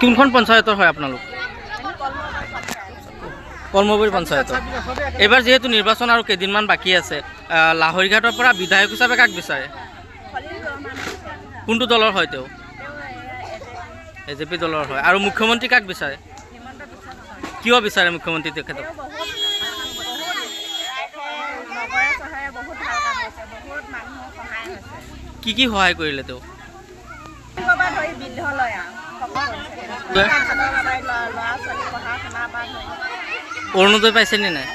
কোনখন পঞ্চায়তৰ হয় আপোনালোক? কলমগুৰি পঞ্চায়তৰ। এইবাৰ যিহেতু নিৰ্বাচন আৰু কেইদিনমান বাকী আছে, লাহৰীঘাটৰ পৰা বিধায়ক হিচাপে কাক বিচাৰে? কোনটো দলৰ হয় তেওঁ? AJP দলৰ হয়। আৰু মুখ্যমন্ত্ৰী কাক বিচাৰে? কিয় বিচাৰে মুখ্যমন্ত্ৰী তেখেতক? কি কি সহায় কৰিলে তেওঁ? অৰুণোদয় পাইছে নে নাই?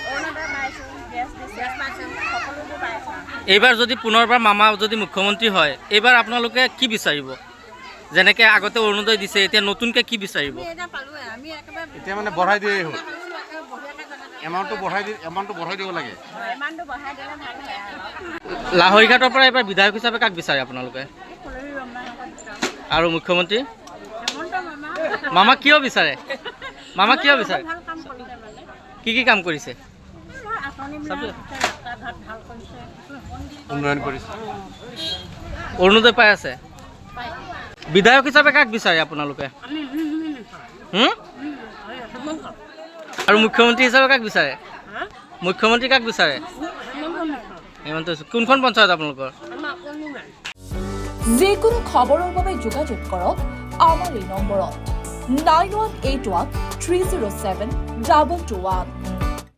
এইবাৰ যদি পুনৰবাৰ মামা যদি মুখ্যমন্ত্ৰী হয়, এইবাৰ আপোনালোকে কি বিচাৰিব? যেনেকৈ আগতে অৰুণোদয় দিছে, এতিয়া নতুনকৈ কি বিচাৰিব? এতিয়া মানে বঢ়াই দিয়ে, এমাউণ্টটো বঢ়াই দিব লাগে। লাহৰীঘাটৰ পৰা এইবাৰ বিধায়ক হিচাপে কাক বিচাৰে আপোনালোকে? আৰু মুখ্যমন্ত্ৰী? মামা কিয় বিচাৰে? মামা কিয় বিচাৰে? কি কি কাম কৰিছে? উন্নয়ন কৰিছে। অৰুণোদয় পাই আছে? বিধায়ক হিচাপে কাক বিচাৰে আপোনালোকে? আৰু মুখ্যমন্ত্ৰী হিচাপে কাক বিচাৰে? মুখ্যমন্ত্ৰী কাক বিচাৰে? হিমন্ত বিশ্ব। কোনখন পঞ্চায়ত আপোনালোকৰ? যিকোনো খবৰৰ বাবে যোগাযোগ কৰক আমাৰ এই নম্বৰত 9181 307 2221।